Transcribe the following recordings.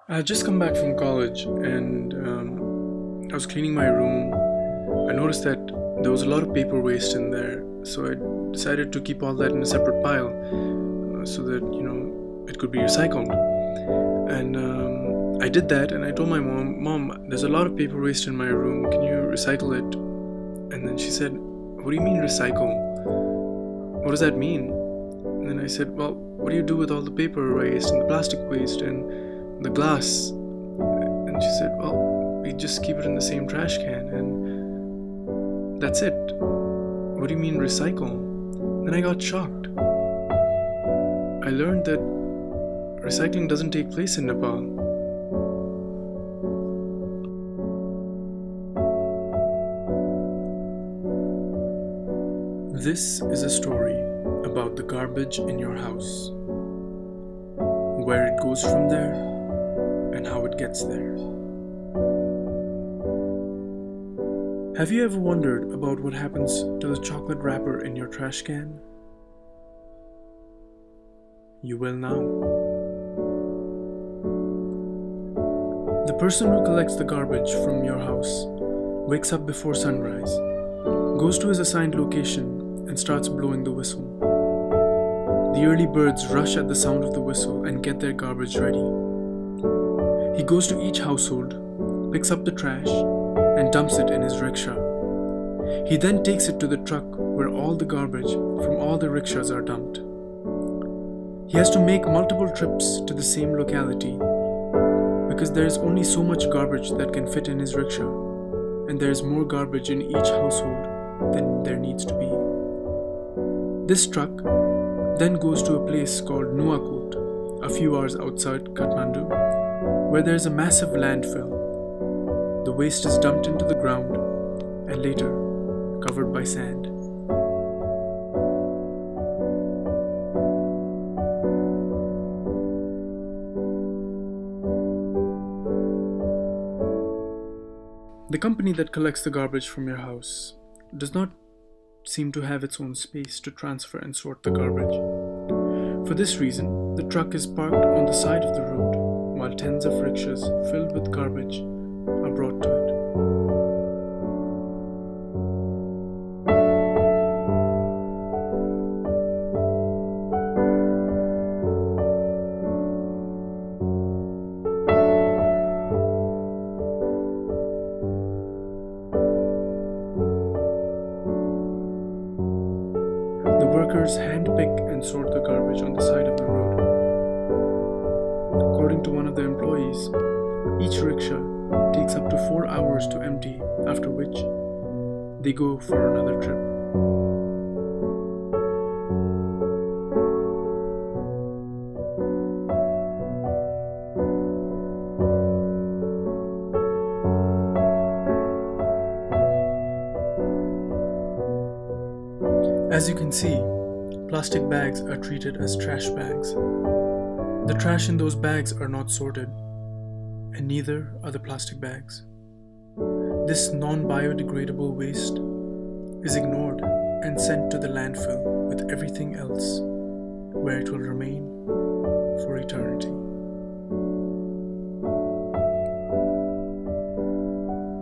I had just come back from college and I was cleaning my room. I noticed that there was a lot of paper waste in there, so I decided to keep all that in a separate pile so that, it could be recycled. And I did that and I told my Mom, there's a lot of paper waste in my room. Can you recycle it? And then she said, What do you mean recycle? What does that mean? And then I said, Well, what do you do with all the paper waste and the plastic waste and the glass? And she said, Well, we just keep it in the same trash can and that's it. What do you mean recycle? Then I got shocked. I learned that recycling doesn't take place in Nepal. This is a story about the garbage in your house, where it goes from there, and how it gets there. Have you ever wondered about what happens to the chocolate wrapper in your trash can? You will now. The person who collects the garbage from your house wakes up before sunrise, goes to his assigned location, and starts blowing the whistle. The early birds rush at the sound of the whistle and get their garbage ready. He goes to each household, picks up the trash, and dumps it in his rickshaw. He then takes it to the truck where all the garbage from all the rickshaws are dumped. He has to make multiple trips to the same locality because there is only so much garbage that can fit in his rickshaw, and there is more garbage in each household than there needs to be. This truck then goes to a place called Nuakot, a few hours outside Kathmandu, where there is a massive landfill. The waste is dumped into the ground and later covered by sand. The company that collects the garbage from your house does not seem to have its own space to transfer and sort the garbage. For this reason, the truck is parked on the side of the road while tens of rickshaws filled with garbage are brought to it. The workers hand-pick and sort the garbage on the side of the road. According to one of the employees, each rickshaw takes up to 4 hours to empty, after which they go for another trip. As you can see, plastic bags are treated as trash bags. The trash in those bags are not sorted, and neither are the plastic bags. This non-biodegradable waste is ignored and sent to the landfill with everything else, where it will remain for eternity.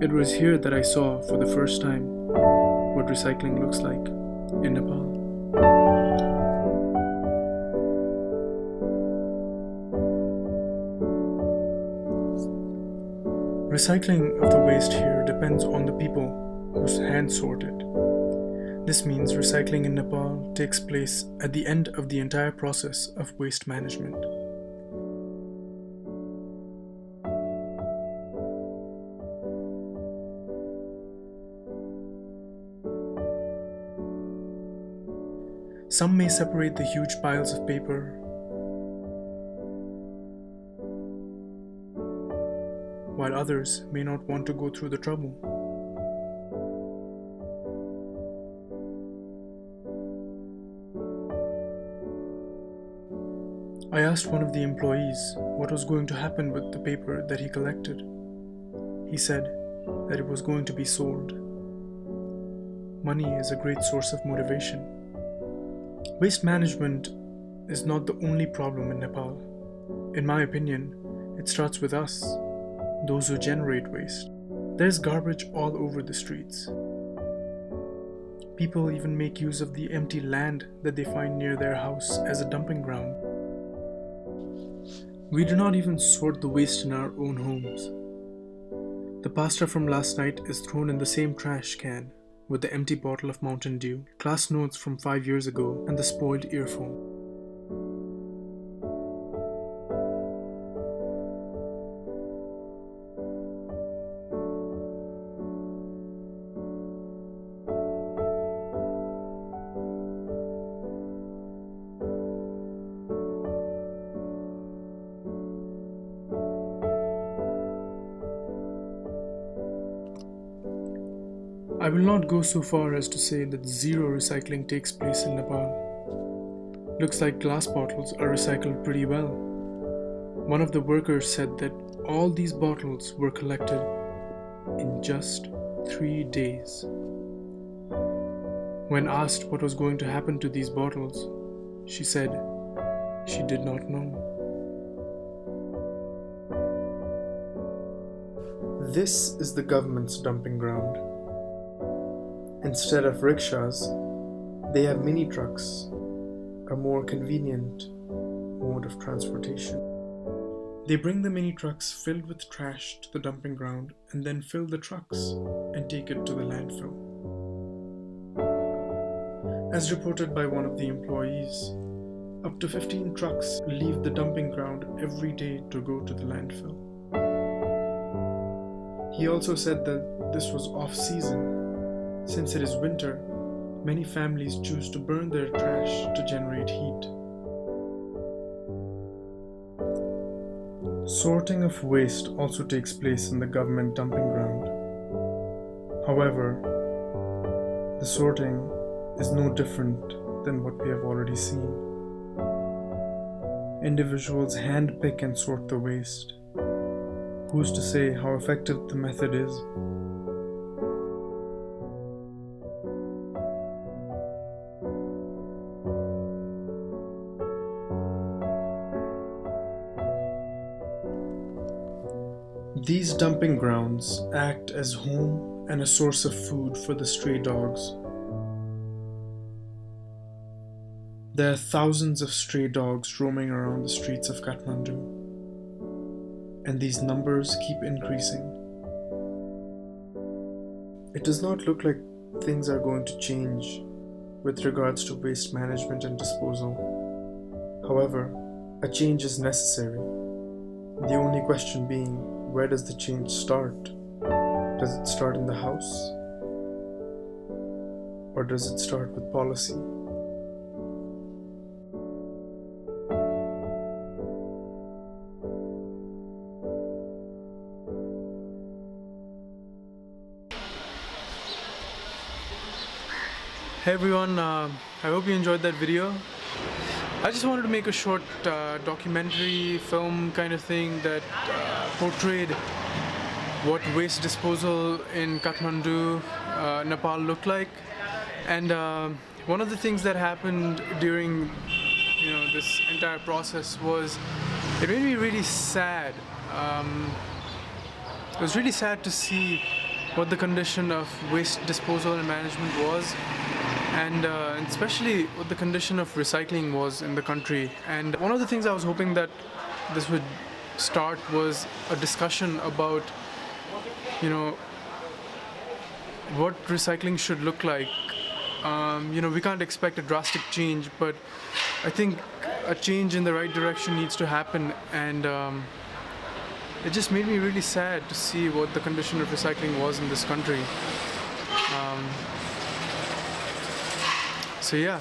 It was here that I saw for the first time what recycling looks like in Nepal. Recycling of the waste here depends on the people who hand sort it. This means recycling in Nepal takes place at the end of the entire process of waste management. Some may separate the huge piles of paper, while others may not want to go through the trouble. I asked one of the employees what was going to happen with the paper that he collected. He said that it was going to be sold. Money is a great source of motivation. Waste management is not the only problem in Nepal. In my opinion, It starts with us, those who generate waste. There's garbage all over the streets. People even make use of the empty land that they find near their house as a dumping ground. We do not even sort the waste in our own homes. The pasta from last night is thrown in the same trash can with the empty bottle of Mountain Dew, class notes from 5 years ago, and the spoiled earphone. I will not go so far as to say that zero recycling takes place in Nepal. Looks like glass bottles are recycled pretty well. One of the workers said that all these bottles were collected in just 3 days. When asked what was going to happen to these bottles, she said she did not know. This is the government's dumping ground. Instead of rickshaws, they have mini trucks, a more convenient mode of transportation. They bring the mini trucks filled with trash to the dumping ground and then fill the trucks and take it to the landfill. As reported by one of the employees, up to 15 trucks leave the dumping ground every day to go to the landfill. He also said that this was off-season. Since it is winter, many families choose to burn their trash to generate heat. Sorting of waste also takes place in the government dumping ground. However, the sorting is no different than what we have already seen. Individuals hand-pick and sort the waste. Who's to say how effective the method is? These dumping grounds act as home and a source of food for the stray dogs. There are thousands of stray dogs roaming around the streets of Kathmandu, and these numbers keep increasing. It does not look like things are going to change with regards to waste management and disposal. However, a change is necessary. The only question being, where does the change start? Does it start in the house? Or does it start with policy? Hey everyone, I hope you enjoyed that video. I just wanted to make a short documentary film kind of thing that portrayed what waste disposal in Kathmandu, Nepal looked like. And one of the things that happened during this entire process was it made me really sad. It was really sad to see what the condition of waste disposal and management was, and especially what the condition of recycling was in the country. And one of the things I was hoping that this would start was a discussion about what recycling should look like. We can't expect a drastic change, but I think a change in the right direction needs to happen, and it just made me really sad to see what the condition of recycling was in this country. So yeah.